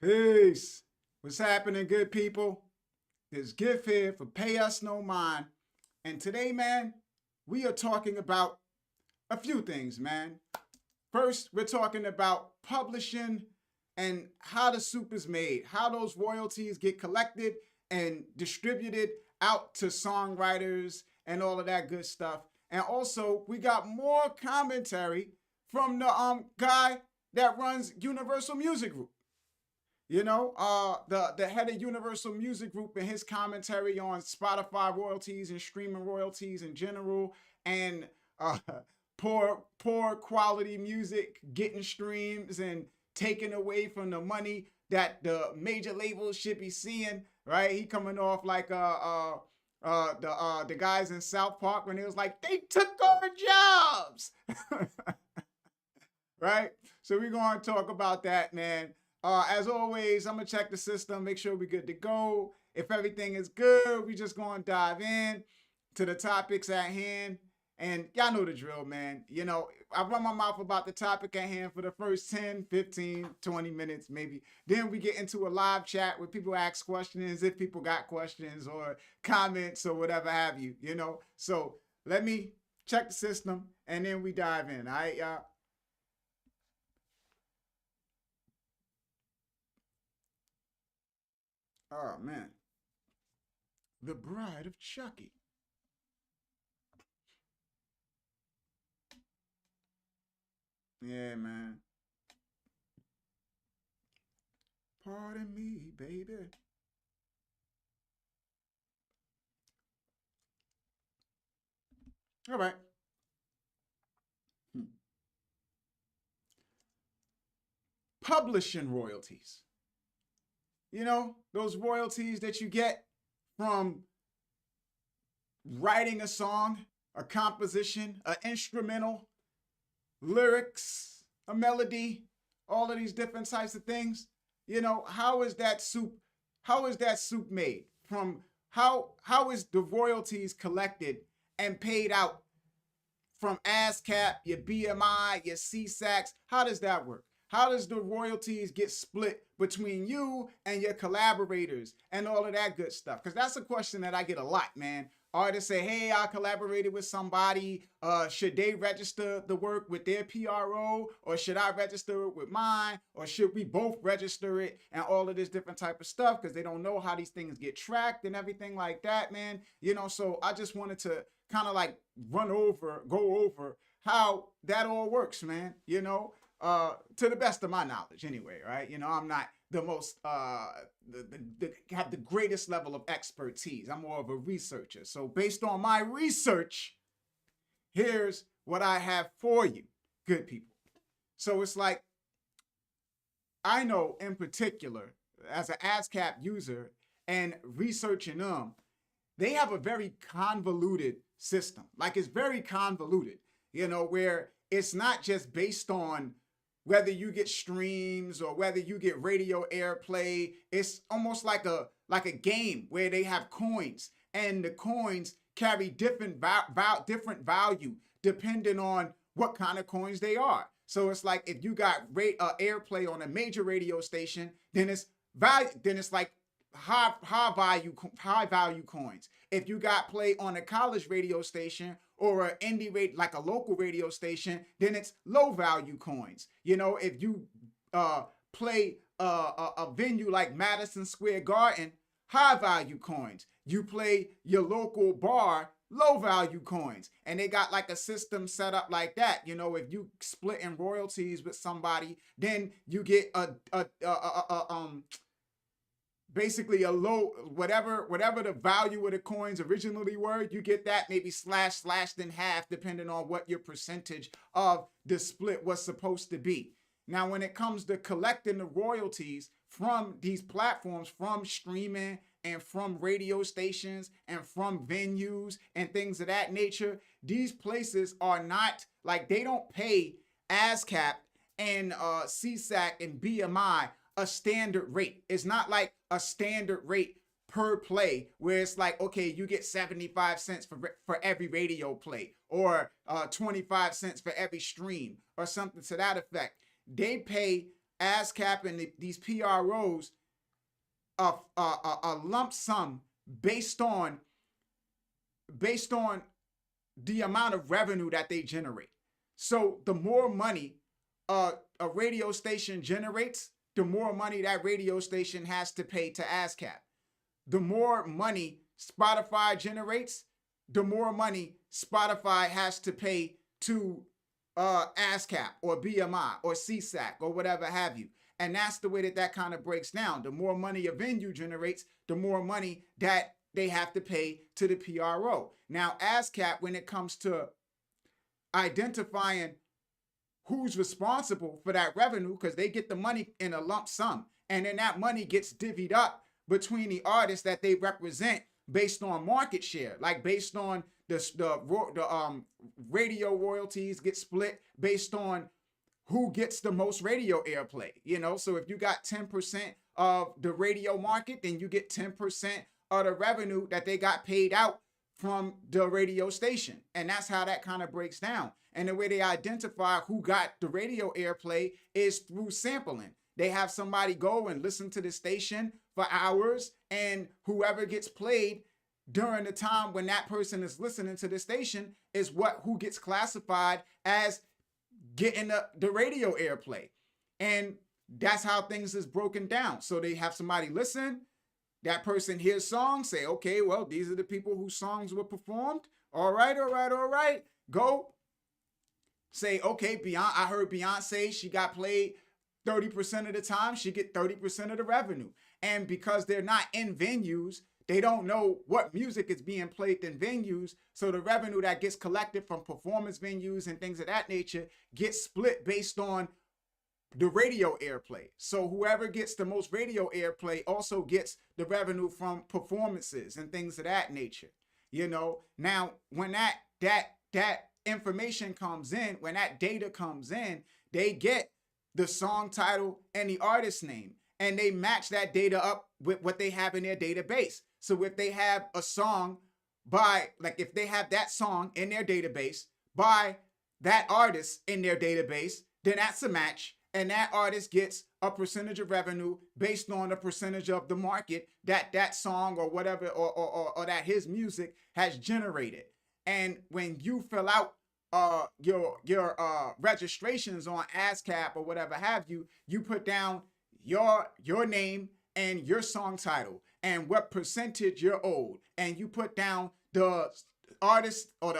Peace. What's happening, good people? There's Gift here for Pay Us No Mind. And today, man, we are talking about a few things, man. First, we're talking about publishing and how the soup is made, how those royalties get collected and distributed out to songwriters and all of that good stuff. And also, we got more commentary from the guy that runs Universal Music Group. The head of Universal Music Group and his commentary on Spotify royalties and streaming royalties in general, and uh, poor quality music getting streams and taken away from the money that the major labels should be seeing. Right? He coming off like the guys in South Park when it was like they took our jobs. Right? So we're going to talk about that, man. As always, I'm going to check the system, make sure we're good to go. If everything is good, we just going to dive in to the topics at hand. And y'all know the drill, man. You know, I run my mouth about the topic at hand for the first 10, 15, 20 minutes, maybe. Then we get into a live chat where people ask questions, if people got questions or comments or whatever have you, you know. So let me check the system and then we dive in. All right, y'all. Oh, man. The Bride of Chucky. Yeah, man. Pardon me, baby. All right. Hmm. Publishing royalties. You know, those royalties that you get from writing a song, a composition, an instrumental, lyrics, a melody, all of these different types of things. You know, how is that soup? How is that soup made? From how is the royalties collected and paid out from ASCAP, your BMI, your CSACs? How does that work? How does the royalties get split between you and your collaborators and all of that good stuff? Because that's a question that I get a lot, man. Artists say, hey, I collaborated with somebody. Should they register the work with their PRO, or should I register it with mine, or should we both register it, and all of this different type of stuff, because they don't know how these things get tracked and everything like that, man. You know, so I just wanted to kind of like go over how that all works, man. You know, to the best of my knowledge, anyway, right? You know, I'm not the most have the greatest level of expertise. I'm more of a researcher. So based on my research, here's what I have for you, good people. So it's like, I know in particular, as an ASCAP user and researching them, they have a very convoluted system. Like, it's very convoluted, you know, where it's not just based on whether you get streams or whether you get radio airplay. It's almost like a game where they have coins, and the coins carry different different value depending on what kind of coins they are. So it's like, if you got airplay on a major radio station, then it's like high value coins. If you got play on a college radio station or an indie rate like a local radio station, then it's low value coins. You know, if you play a venue like Madison Square Garden, high value coins. You play your local bar, low value coins. And they got like a system set up like that. You know, if you split in royalties with somebody, then you get basically a low, whatever the value of the coins originally were, you get that maybe slashed in half depending on what your percentage of the split was supposed to be. Now, when it comes to collecting the royalties from these platforms, from streaming and from radio stations and from venues and things of that nature, these places are not like, they don't pay ASCAP and CSAC and BMI a standard rate. It's not like a standard rate per play where it's like, okay, you get 75 cents for every radio play, or 25 cents for every stream, or something to that effect. They pay ASCAP and these PROs a lump sum based on based on the amount of revenue that they generate. So the more money a radio station generates, the more money that radio station has to pay to ASCAP. The more money Spotify generates, the more money Spotify has to pay to ASCAP or BMI or CSAC or whatever have you. And that's the way that kind of breaks down. The more money a venue generates, the more money that they have to pay to the PRO. Now, ASCAP, when it comes to identifying who's responsible for that revenue, because they get the money in a lump sum, and then that money gets divvied up between the artists that they represent based on market share, like based on the radio royalties get split based on who gets the most radio airplay. You know, so if you got 10% of the radio market, then you get 10% of the revenue that they got paid out from the radio station. And that's how that kind of breaks down. And the way they identify who got the radio airplay is through sampling. They have somebody go and listen to the station for hours, and whoever gets played during the time when that person is listening to the station is who gets classified as getting the radio airplay. And that's how things is broken down. So they have somebody listen, that person hears songs, say, okay, well, these are the people whose songs were performed. All right. Go say, okay, I heard Beyonce, she got played 30% of the time, she get 30% of the revenue. And because they're not in venues, they don't know what music is being played in venues. So the revenue that gets collected from performance venues and things of that nature gets split based on the radio airplay. So whoever gets the most radio airplay also gets the revenue from performances and things of that nature. You know, now when that information comes in, when that data comes in, they get the song title and the artist name, and they match that data up with what they have in their database. So if they have a song if they have that song in their database by that artist in their database, then that's a match. And that artist gets a percentage of revenue based on a percentage of the market that song or whatever, or that his music has generated. And when you fill out your registrations on ASCAP or whatever have you, you put down your name and your song title and what percentage you're owed, and you put down the artist or the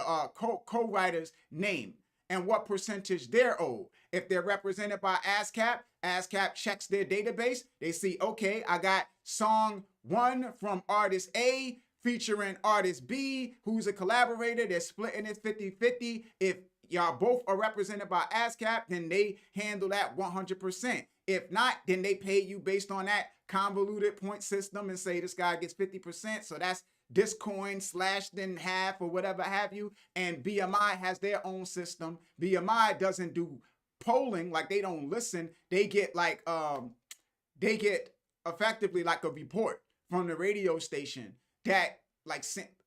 co-writer's name and what percentage they're owed. If they're represented by ASCAP, ASCAP checks their database. They see, okay, I got song 1 from artist A featuring artist B, who's a collaborator. They're splitting it 50-50. If y'all both are represented by ASCAP, then they handle that 100%. If not, then they pay you based on that convoluted point system and say this guy gets 50%. So that's this coin slashed in half or whatever have you. And BMI has their own system. BMI doesn't do polling, like they don't listen. They get they get effectively like a report from the radio station that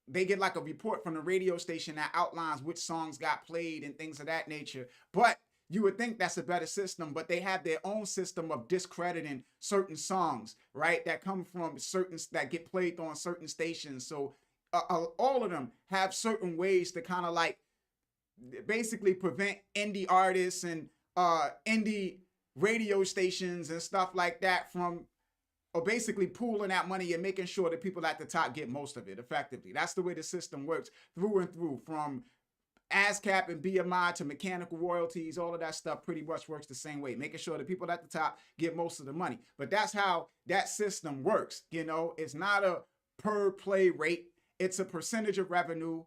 they get like a report from the radio station that outlines which songs got played and things of that nature. But you would think that's a better system, but they have their own system of discrediting certain songs, right? That come from that get played on certain stations. So all of them have certain ways to kind of like basically prevent indie artists and indie radio stations and stuff like that from basically pooling that money and making sure that people at the top get most of it effectively. That's the way the system works through and through, from ASCAP and BMI to mechanical royalties. All of that stuff pretty much works the same way, making sure that people at the top get most of the money. But that's how that system works. You know, it's not a per play rate. It's a percentage of revenue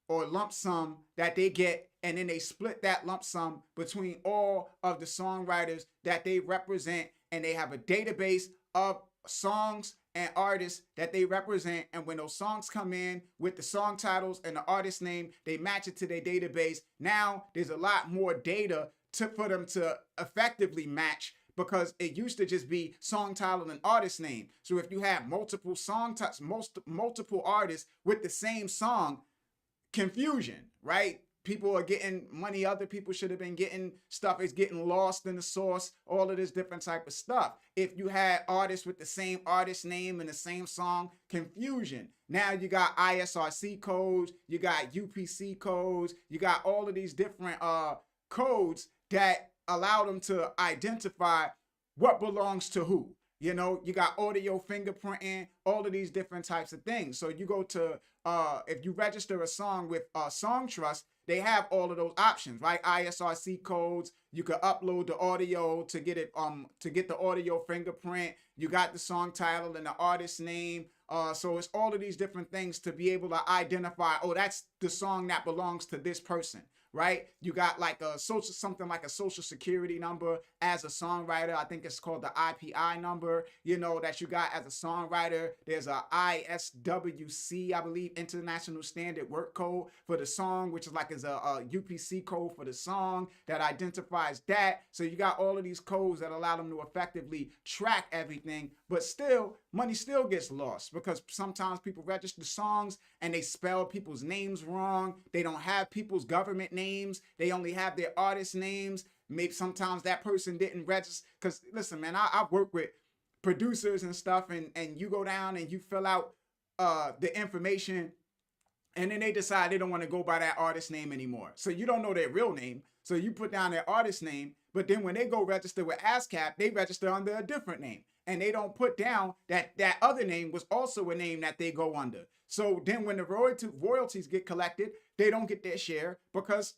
or lump sum that they get, and then they split that lump sum between all of the songwriters that they represent, and they have a database of songs and artists that they represent. And when those songs come in with the song titles and the artist name, they match it to their database. Now there's a lot more data for them to effectively match, because it used to just be song title and artist name. So if you have multiple multiple artists with the same song, confusion, right? people are getting money other people should have been getting. Stuff is getting lost in the source, all of this different type of stuff. If you had artists with the same artist name and the same song, confusion. Now you got ISRC codes, you got UPC codes, you got all of these different codes that allow them to identify what belongs to who. You know, you got audio fingerprinting, all of these different types of things. So you go to, if you register a song with Song Trust, they have all of those options, right? ISRC codes. You could upload the audio to get it, to get the audio fingerprint. You got the song title and the artist name. So it's all of these different things to be able to identify, oh, that's the song that belongs to this person, right? You got like a social, something like a social security number as a songwriter. I think it's called the IPI number, you know, that you got as a songwriter. There's a ISWC, I believe, International Standard Work Code for the song, which is like is a UPC code for the song that identifies that. So you got all of these codes that allow them to effectively track everything, but still, money still gets lost because sometimes people register songs and they spell people's names wrong. They don't have people's government names. They only have their artist names. Maybe sometimes that person didn't register. Because listen, man, I work with producers and stuff, and you go down and you fill out the information, and then they decide they don't want to go by that artist name anymore. So you don't know their real name. So you put down their artist name, but then when they go register with ASCAP, they register under a different name. And they don't put down that that other name was also a name that they go under. So then when the royalties get collected, they don't get their share because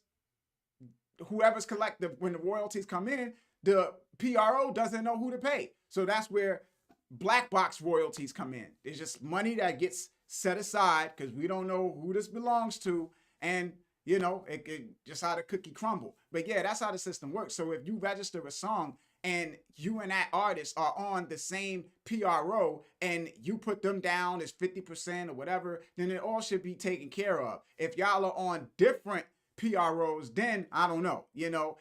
whoever's collected, when the royalties come in, the PRO doesn't know who to pay. So that's where black box royalties come in. It's just money that gets set aside because we don't know who this belongs to. And, you know, it just how the cookie crumble. But yeah, that's how the system works. So if you register a song and you and that artist are on the same PRO and you put them down as 50% or whatever, then it all should be taken care of. If y'all are on different PROs, then I don't know, you know,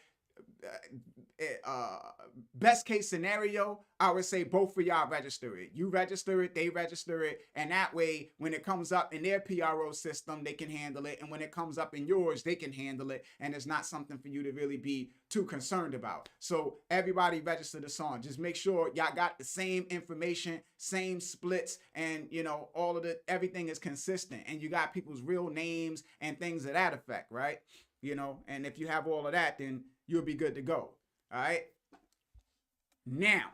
best case scenario, I would say both of y'all register it. You register it, they register it, and that way when it comes up in their PRO system, they can handle it, and when it comes up in yours, they can handle it, and it's not something for you to really be too concerned about. So everybody register the song. Just make sure y'all got the same information, same splits, and you know, all of everything is consistent, and you got people's real names and things of that effect, right? You know, and if you have all of that, then you'll be good to go. All right. Now,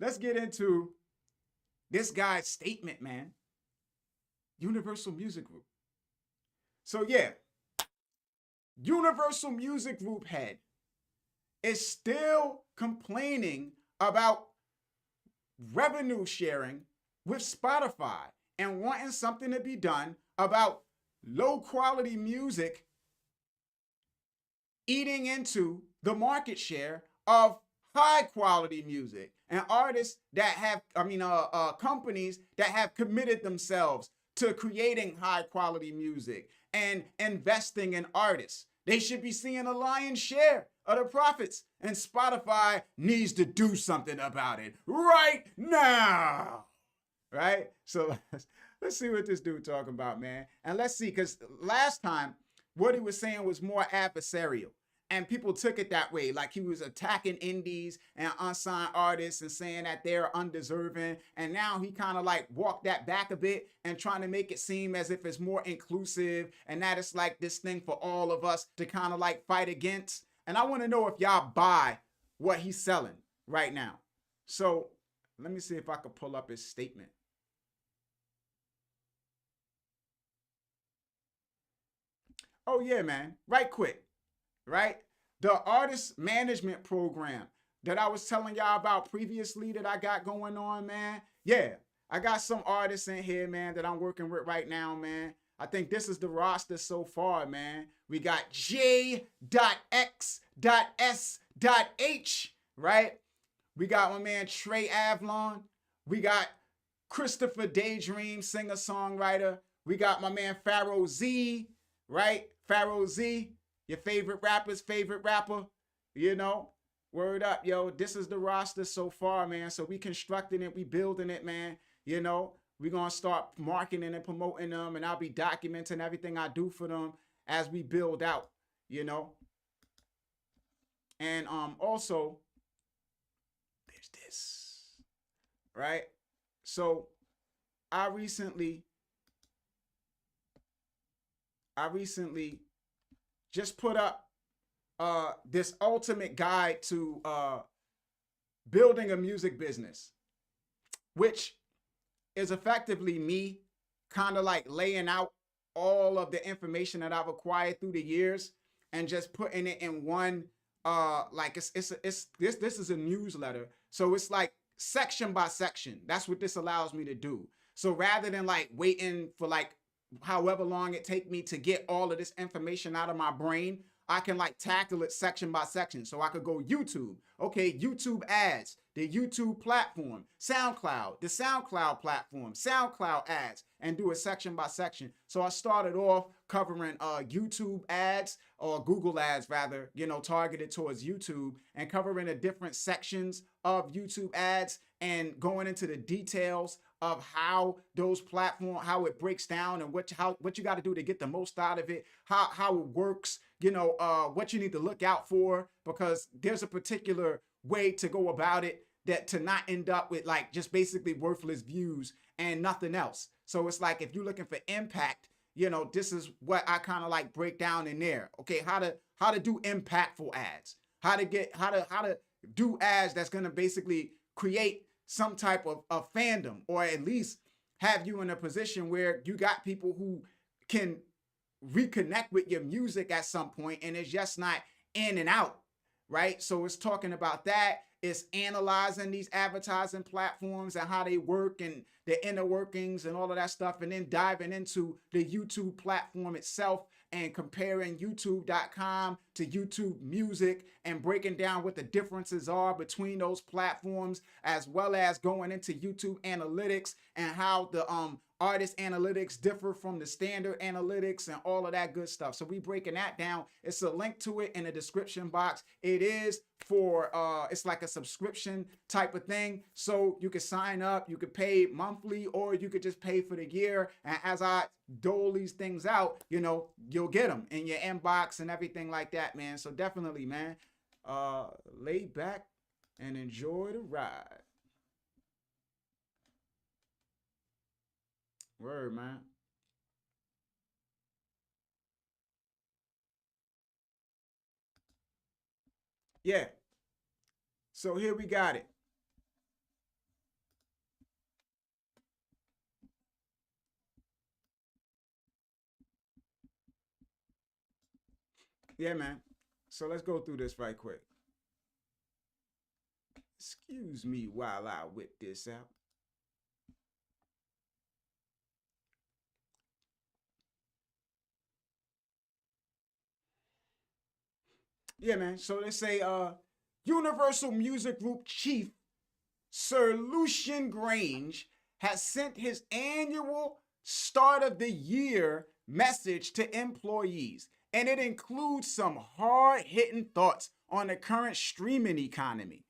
let's get into this guy's statement, man. Universal Music Group. So yeah, Universal Music Group head is still complaining about revenue sharing with Spotify and wanting something to be done about low quality music eating into the market share of high quality music and artists that have, companies that have committed themselves to creating high quality music and investing in artists. They should be seeing a lion's share of the profits, and Spotify needs to do something about it right now. Right? So let's see what this dude talking about, man. And let's see, because last time what he was saying was more adversarial. And people took it that way, like he was attacking indies and unsigned artists and saying that they're undeserving. And now he kind of like walked that back a bit and trying to make it seem as if it's more inclusive and that it's like this thing for all of us to kind of like fight against. And I want to know if y'all buy what he's selling right now. So let me see if I could pull up his statement. Oh yeah, man, right quick. Right? The artist management program that I was telling y'all about previously that I got going on, man. Yeah, I got some artists in here, man, that I'm working with right now, man. I think this is the roster so far, man. We got J.X.S.H, right? We got my man Trey Avalon. We got Christopher Daydream, singer-songwriter. We got my man Pharaoh Z, right? Pharaoh Z. Your favorite rapper's favorite rapper, you know, word up, yo. This is the roster so far, man. So we constructing it, we building it, man. You know, we gonna start marketing and promoting them, and I'll be documenting everything I do for them. as we build out, you know. And also there's this, right? So I recently just put up this ultimate guide to building a music business, which is effectively me kind of like laying out all of the information that I've acquired through the years and just putting it in one like it's this is a newsletter. So it's like section by section. That's what this allows me to do. So rather than like waiting for like however long it take me to get all of this information out of my brain, I can like tackle it section by section. So I could go YouTube. Okay, YouTube ads, the YouTube platform, SoundCloud, the SoundCloud platform, SoundCloud ads, and do it section by section. So I started off covering YouTube ads, or Google ads rather, you know, targeted towards YouTube, and covering the different sections of YouTube ads and going into the details of how those platforms, how it breaks down, and what you got to do to get the most out of it, how it works, you know, what you need to look out for, because there's a particular way to go about it that to not end up with like just basically worthless views and nothing else. So it's like if you're looking for impact, you know, this is what I kind of like break down in there. Okay, how to do impactful ads, how to do ads that's gonna basically create some type of fandom, or at least have you in a position where you got people who can reconnect with your music at some point, and it's just not in and out, right? So it's talking about that. It's analyzing these advertising platforms and how they work and the inner workings and all of that stuff, and then diving into the YouTube platform itself and comparing youtube.com to YouTube Music and breaking down what the differences are between those platforms, as well as going into YouTube analytics and how the artist analytics differ from the standard analytics and all of that good stuff. So we breaking that down. It's a link to it in the description box. It is for it's like a subscription type of thing. So you could sign up, you could pay monthly, or you could just pay for the year. And as I dole these things out, you know, you'll get them in your inbox and everything like that, man. So definitely, man, lay back and enjoy the ride. Word, man. Yeah. So here we got it. Yeah, man. So let's go through this right quick. Excuse me while I whip this out. Yeah, man. So they say Universal Music Group Chief Sir Lucian Grange has sent his annual start of the year message to employees, and it includes some hard-hitting thoughts on the current streaming economy.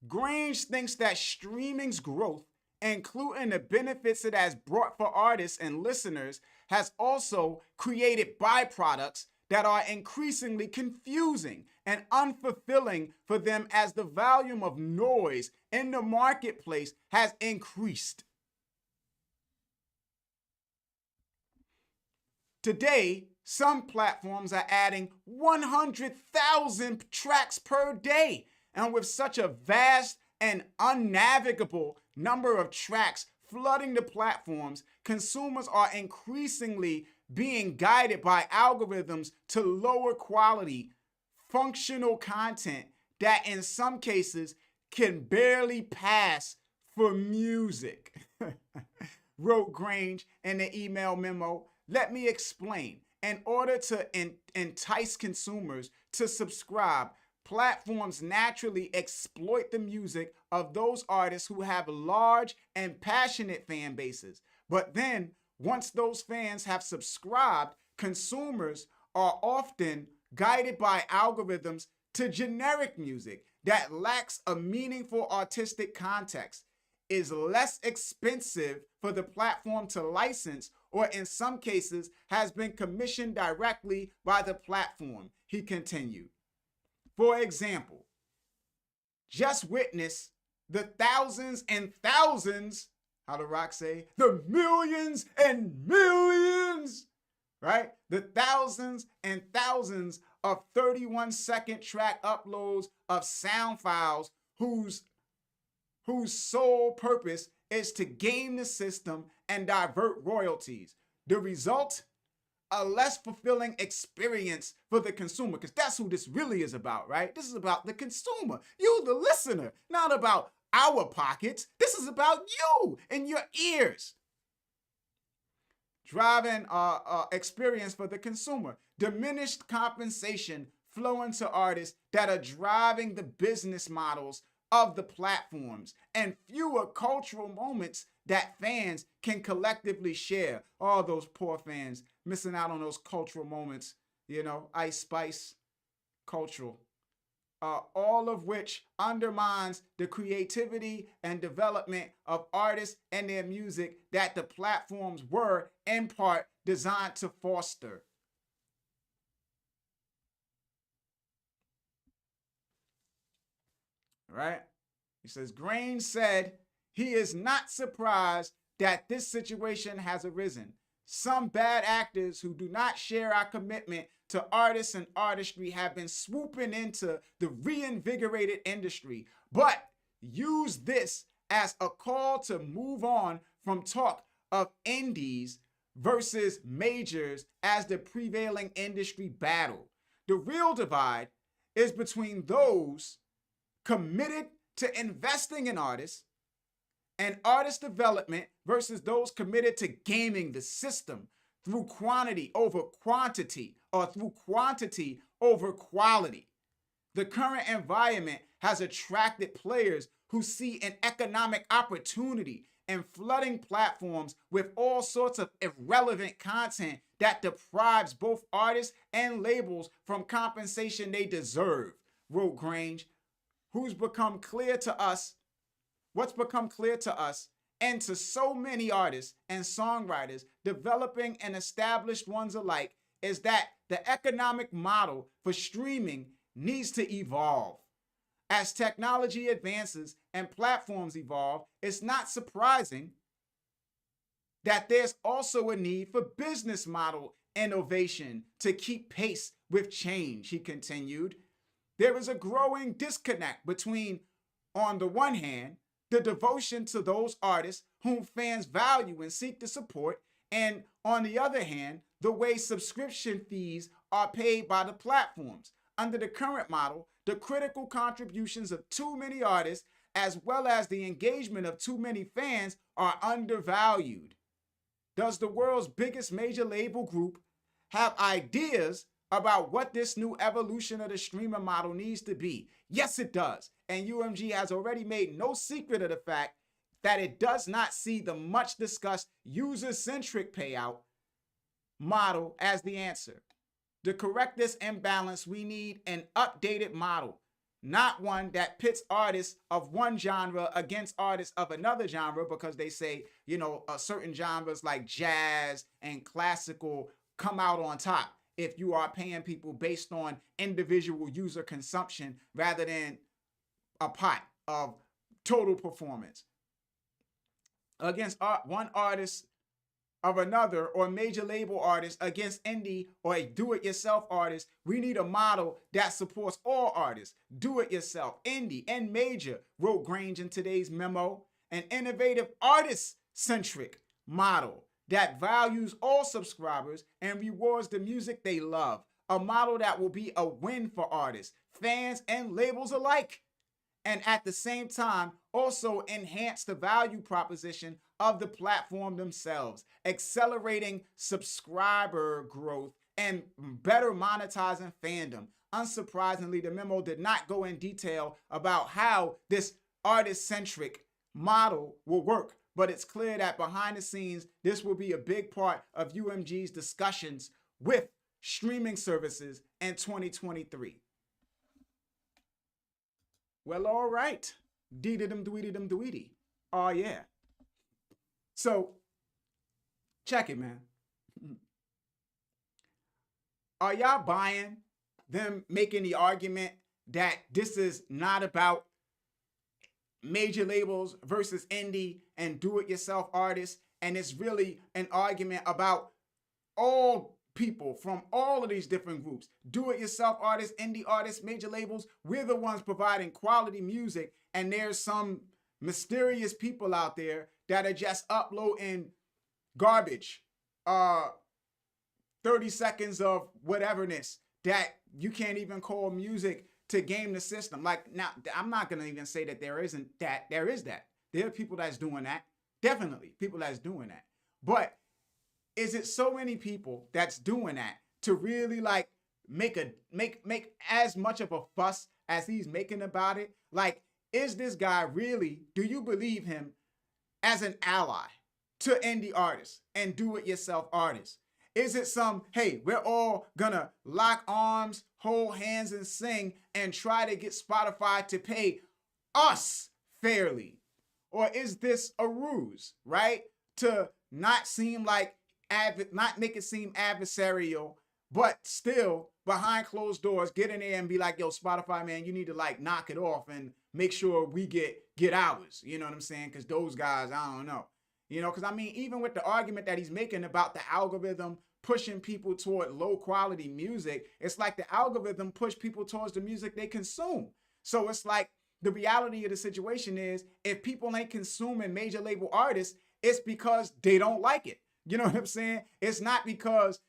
Grange thinks that streaming's growth, including the benefits it has brought for artists and listeners, has also created byproducts that are increasingly confusing and unfulfilling for them as the volume of noise in the marketplace has increased. Today, some platforms are adding 100,000 tracks per day. And with such a vast and unnavigable number of tracks flooding the platforms, consumers are increasingly being guided by algorithms to lower quality, functional content that in some cases can barely pass for music. Wrote Grange in the email memo. Let me explain. In order to entice consumers to subscribe, platforms naturally exploit the music of those artists who have large and passionate fan bases. But then, once those fans have subscribed, consumers are often guided by algorithms to generic music that lacks a meaningful artistic context, is less expensive for the platform to license, or in some cases has been commissioned directly by the platform, he continued. For example, just witness the thousands and thousands, how the Rock say, the millions and millions, right? The thousands and thousands of 31-second track uploads of sound files whose sole purpose is to game the system and divert royalties. The result? A less fulfilling experience for the consumer, because that's who this really is about, right? This is about the consumer, you, the listener, not about our pockets. This is about you and your ears. Driving experience for the consumer, diminished compensation flowing to artists that are driving the business models of the platforms, and fewer cultural moments that fans can collectively share. All those poor fans missing out on those cultural moments, you know, Ice Spice, cultural. All of which undermines the creativity and development of artists and their music that the platforms were, in part, designed to foster. Right? He says, Grain said he is not surprised that this situation has arisen. Some bad actors who do not share our commitment to artists and artistry have been swooping into the reinvigorated industry, but use this as a call to move on from talk of indies versus majors as the prevailing industry battle. The real divide is between those committed to investing in artists and artist development versus those committed to gaming the system through quantity over quantity or through quantity over quality. The current environment has attracted players who see an economic opportunity in flooding platforms with all sorts of irrelevant content that deprives both artists and labels from compensation they deserve, wrote Grange. What's become clear to us and to so many artists and songwriters, developing and established ones alike, is that the economic model for streaming needs to evolve. As technology advances and platforms evolve, it's not surprising that there's also a need for business model innovation to keep pace with change, he continued. There is a growing disconnect between, on the one hand, the devotion to those artists whom fans value and seek to support, and on the other hand, the way subscription fees are paid by the platforms. Under the current model, the critical contributions of too many artists, as well as the engagement of too many fans, are undervalued. Does the world's biggest major label group have ideas about what this new evolution of the streamer model needs to be? Yes, it does. And UMG has already made no secret of the fact that it does not see the much discussed user-centric payout model as the answer. To correct this imbalance, we need an updated model, not one that pits artists of one genre against artists of another genre because they say, you know, certain genres like jazz and classical come out on top if you are paying people based on individual user consumption rather than a pot of total performance. Against one artist of another, or major label artist against indie or a do-it-yourself artist, we need a model that supports all artists, do-it-yourself, indie, and major, wrote Grange in today's memo. An innovative artist-centric model that values all subscribers and rewards the music they love. A model that will be a win for artists, fans, and labels alike. And at the same time, also enhance the value proposition of the platform themselves, accelerating subscriber growth and better monetizing fandom. Unsurprisingly, the memo did not go in detail about how this artist-centric model will work, but it's clear that behind the scenes, this will be a big part of UMG's discussions with streaming services in 2023. Well, all right. Dee-dee-dum-dweety-dum-dweety. Oh, yeah. So Check it, man. Are y'all buying them making the argument that this is not about major labels versus indie and do-it-yourself artists, and it's really an argument about all people from all of these different groups, do-it-yourself artists, indie artists, major labels? We're the ones providing quality music, and there's some mysterious people out there that are just uploading garbage, 30 seconds of whateverness that you can't even call music to game the system. Like, now, I'm not going to even say that there isn't that. There is that. There are people that's doing that. Definitely people that's doing that. But is it so many people that's doing that to really like make as much of a fuss as he's making about it? Like, is this guy really, do you believe him as an ally to indie artists and do-it-yourself artists? Is it some, hey, we're all gonna lock arms, hold hands, and sing and try to get Spotify to pay us fairly? Or is this a ruse, right? To not seem like, not make it seem adversarial, but still behind closed doors, get in there and be like, yo, Spotify, man, you need to like knock it off and make sure we get ours. You know what I'm saying? Because those guys, I don't know. You know, because I mean, even with the argument that he's making about the algorithm pushing people toward low quality music, it's like the algorithm push people towards the music they consume. So it's like the reality of the situation is if people ain't consuming major label artists, it's because they don't like it. You know what I'm saying? It's not because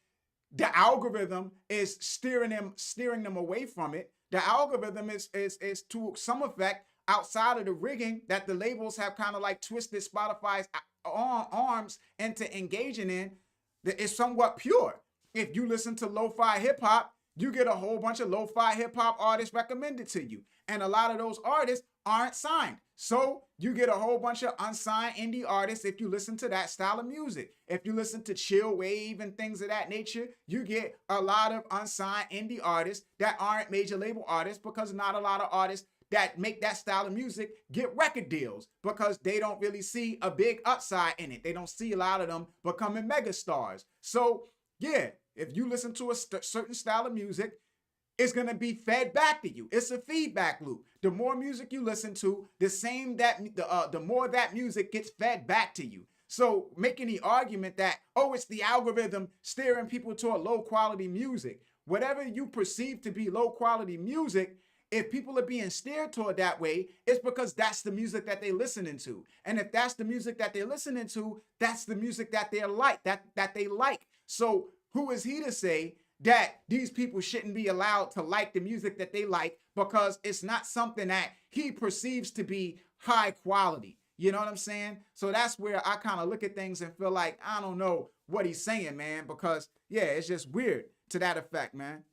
the algorithm is steering them away from it. The algorithm is to some effect outside of the rigging that the labels have kind of like twisted Spotify's arms into engaging in. It's somewhat pure. If you listen to lo-fi hip-hop, you get a whole bunch of lo-fi hip-hop artists recommended to you. And a lot of those artists aren't signed. So you get a whole bunch of unsigned indie artists if you listen to that style of music. If you listen to chill wave and things of that nature, you get a lot of unsigned indie artists that aren't major label artists, because not a lot of artists that make that style of music get record deals because they don't really see a big upside in it. They don't see a lot of them becoming megastars. So yeah, if you listen to a certain style of music, it's going to be fed back to you. It's a feedback loop. The more music you listen to, the more that music gets fed back to you. So making the argument that, oh, it's the algorithm steering people toward low quality music, whatever you perceive to be low quality music, if people are being steered toward that way, it's because that's the music that they're listening to. And if that's the music that they're listening to, that's the music that they're like, that they like. So who is he to say that these people shouldn't be allowed to like the music that they like because it's not something that he perceives to be high quality? You know what I'm saying? So that's where I kind of look at things and feel like, I don't know what he's saying, man, because yeah, it's just weird to that effect, man.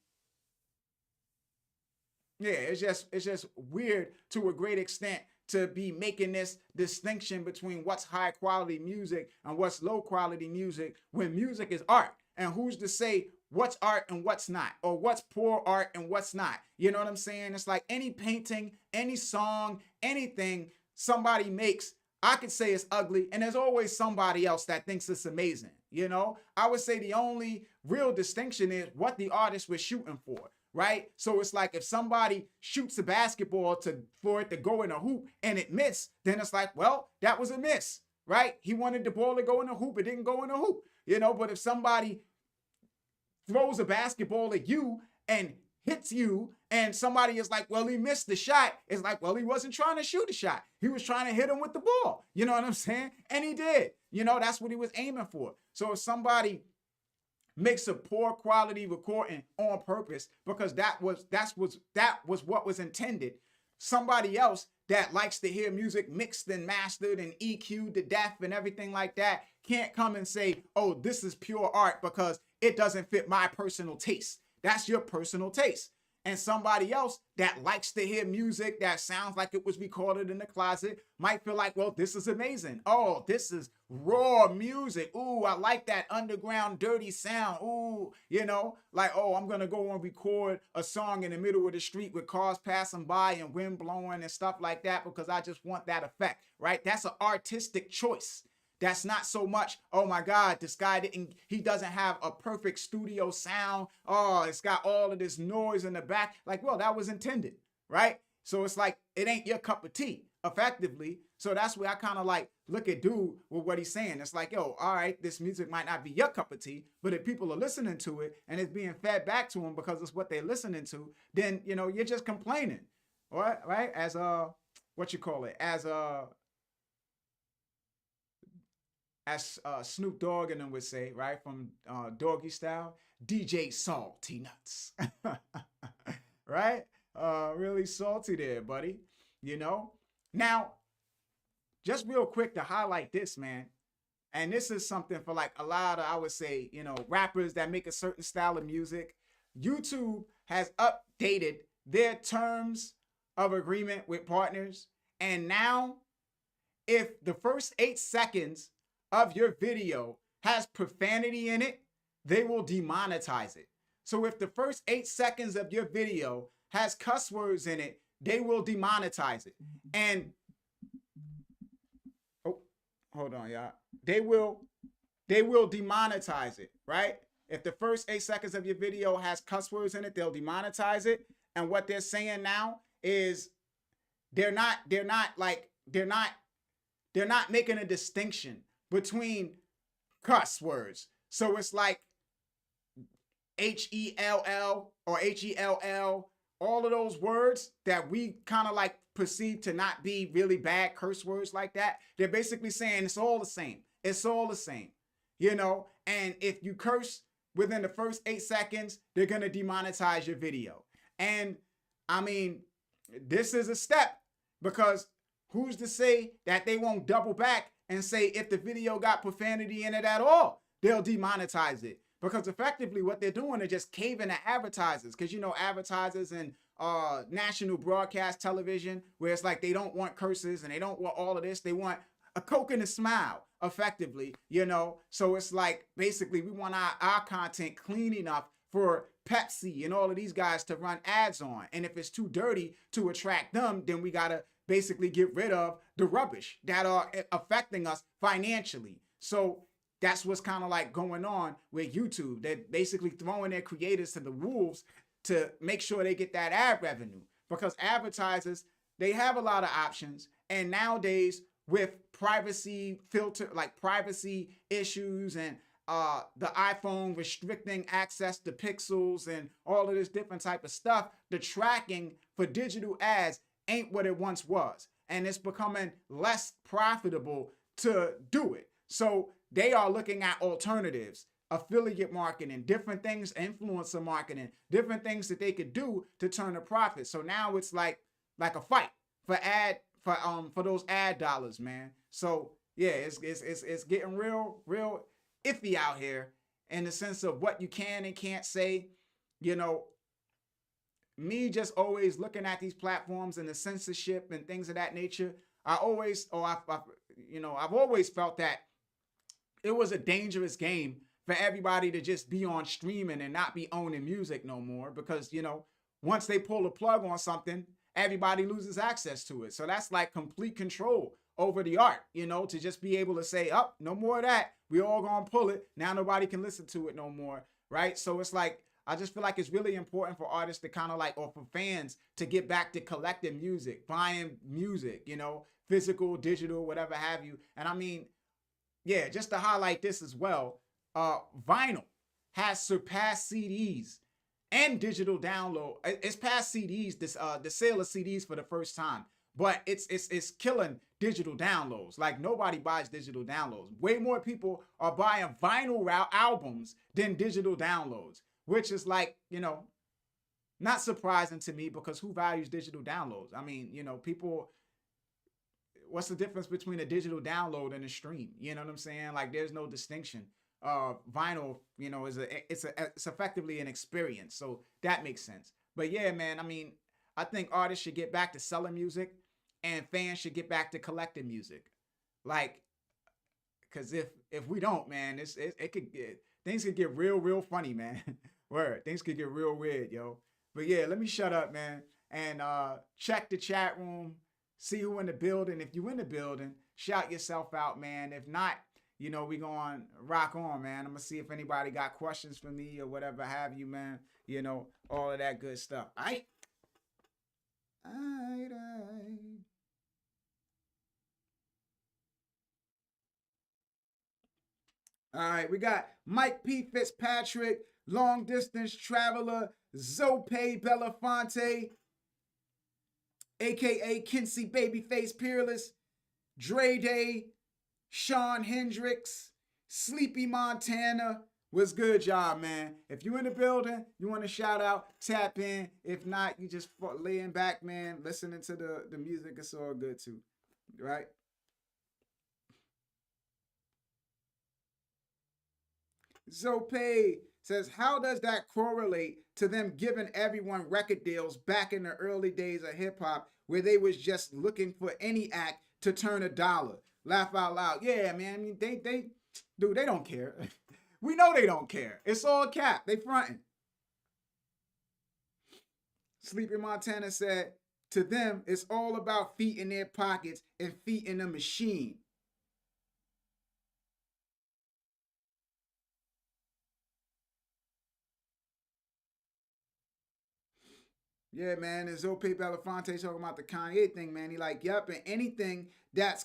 Yeah, it's just weird to a great extent to be making this distinction between what's high quality music and what's low quality music when music is art. And who's to say what's art and what's not, or what's poor art and what's not? You know what I'm saying? It's like any painting, any song, anything somebody makes, I could say it's ugly, and there's always somebody else that thinks it's amazing. You know, I would say the only real distinction is what the artist was shooting for. Right? So it's like if somebody shoots a basketball for it to go in a hoop and it missed, then it's like, well, that was a miss, right? He wanted the ball to go in a hoop, it didn't go in a hoop, you know. But if somebody throws a basketball at you and hits you and somebody is like, well, he missed the shot, it's like, well, he wasn't trying to shoot a shot, he was trying to hit him with the ball, you know what I'm saying? And he did, you know, that's what he was aiming for. So if somebody makes a poor quality recording on purpose because that was what was intended, somebody else that likes to hear music mixed and mastered and EQ'd to death and everything like that can't come and say, oh, this is pure art because it doesn't fit my personal taste. That's your personal taste. And somebody else that likes to hear music that sounds like it was recorded in the closet might feel like, well, this is amazing. Oh, this is raw music. Ooh, I like that underground dirty sound. Ooh, you know, like, oh, I'm going to go and record a song in the middle of the street with cars passing by and wind blowing and stuff like that because I just want that effect, right? That's an artistic choice. That's not so much, oh my God, this guy he doesn't have a perfect studio sound. Oh, it's got all of this noise in the back. Like, well, that was intended, right? So it's like, it ain't your cup of tea, effectively. So that's where I kind of like look at dude with what he's saying. It's like, yo, all right, this music might not be your cup of tea, but if people are listening to it and it's being fed back to them because it's what they're listening to, then, you know, you're just complaining, right? As what you call it? As Snoop Dogg and them would say, right, from Doggy Style, DJ Salty Nuts, right? Really salty there, buddy. You know. Now, just real quick to highlight this, man, and this is something for like a lot of, I would say, you know, rappers that make a certain style of music. YouTube has updated their terms of agreement with partners, and now if the first 8 seconds of your video has profanity in it, they will demonetize it. So if the first 8 seconds of your video has cuss words in it, they will demonetize it. And oh, hold on, y'all. They will demonetize it, right? If the first 8 seconds of your video has cuss words in it, they'll demonetize it. And what they're saying now is they're not making a distinction between cuss words. So it's like HELL or HELL, all of those words that we kind of like perceive to not be really bad curse words like that. They're basically saying it's all the same. It's all the same, you know? And if you curse within the first 8 seconds, they're going to demonetize your video. And I mean, this is a step, because who's to say that they won't double back and say if the video got profanity in it at all, they'll demonetize it? Because effectively what they're doing is just caving at advertisers. Because, you know, advertisers and national broadcast television, where it's like they don't want curses and they don't want all of this. They want a Coke and a smile, effectively, you know. So it's like basically we want our content clean enough for Pepsi and all of these guys to run ads on. And if it's too dirty to attract them, then we got to basically get rid of the rubbish that are affecting us financially. So that's what's kind of like going on with YouTube. They're basically throwing their creators to the wolves to make sure they get that ad revenue, because advertisers, they have a lot of options. And nowadays with privacy filter, like privacy issues and the iPhone restricting access to pixels and all of this different type of stuff, the tracking for digital ads ain't what it once was. And it's becoming less profitable to do it. So they are looking at alternatives, affiliate marketing, different things, influencer marketing, different things that they could do to turn a profit. So now it's like a fight for those ad dollars, man. So yeah, it's getting real iffy out here in the sense of what you can and can't say. You know, me just always looking at these platforms and the censorship and things of that nature. I've always felt that it was a dangerous game for everybody to just be on streaming and not be owning music no more, because, you know, once they pull the plug on something, everybody loses access to it. So that's like complete control over the art, you know, to just be able to say, oh, no more of that. We all gonna pull it. Now nobody can listen to it no more, right? So it's like, I just feel like it's really important for artists to kind of like, or for fans to get back to collecting music, buying music, you know, physical, digital, whatever have you. And I mean, yeah, just to highlight this as well, vinyl has surpassed CDs and digital download. It's past CDs, the sale of CDs for the first time, but it's killing digital downloads. Like nobody buys digital downloads. Way more people are buying vinyl albums than digital downloads, which is like, you know, not surprising to me, because who values digital downloads? I mean, you know, people, what's the difference between a digital download and a stream? You know what I'm saying? Like there's no distinction. Vinyl, you know, it's effectively an experience. So that makes sense. But yeah, man, I mean, I think artists should get back to selling music and fans should get back to collecting music. Like, cause if we don't, man, it could get, things could get real funny, man. Word, things could get real weird, yo. But yeah, let me shut up, man, and check the chat room, see who in the building. If you in the building, shout yourself out, man. If not, you know, we going to rock on, man. I'm going to see if anybody got questions for me or whatever have you, man. You know, all of that good stuff. All right. All right, all right. All right, we got Mike P. Fitzpatrick, long distance traveler, Zope Belafonte, aka Kinsey Babyface Peerless, Dre Day, Sean Hendricks, Sleepy Montana. What's good, y'all, man? If you in the building, you want to shout out, tap in. If not, you just laying back, man, listening to the music. It's all good too, right? Zope says, how does that correlate to them giving everyone record deals back in the early days of hip hop where they was just looking for any act to turn a dollar? Laugh out loud. Yeah, man. I mean, dude, they don't care. We know they don't care. It's all cap. They fronting. Sleepy Montana said, to them, it's all about feet in their pockets and feet in the machine. Yeah, man. And Zope Belafonte talking about the Kanye thing, man. He like, yep, and anything that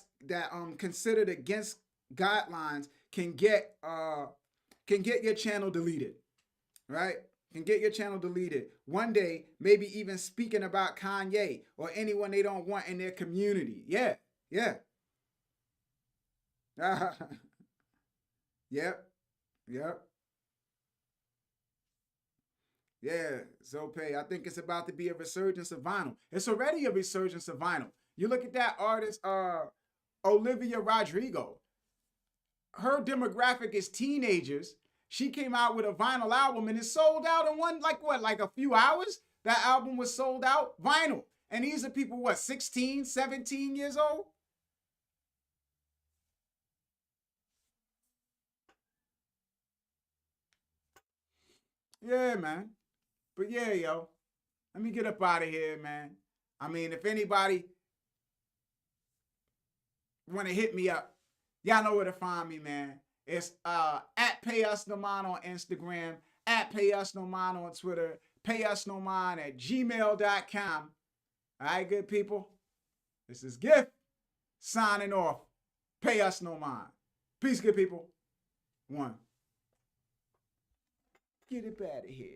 considered against guidelines can get your channel deleted, right? Can get your channel deleted. One day, maybe even speaking about Kanye or anyone they don't want in their community. Yeah, yeah. Yep, yep. Yeah, Zope. I think it's about to be a resurgence of vinyl. It's already a resurgence of vinyl. You look at that artist, Olivia Rodrigo. Her demographic is teenagers. She came out with a vinyl album and it sold out in like a few hours? That album was sold out vinyl. And these are people, what, 16, 17 years old? Yeah, man. But yeah, yo, let me get up out of here, man. I mean, if anybody want to hit me up, y'all know where to find me, man. It's at Pay Us No Mind on Instagram, at Pay Us No Mind on Twitter, Pay Us No Mind at gmail.com. All right, good people. This is Gift signing off. Pay Us No Mind. Peace, good people. One. Get it out of here.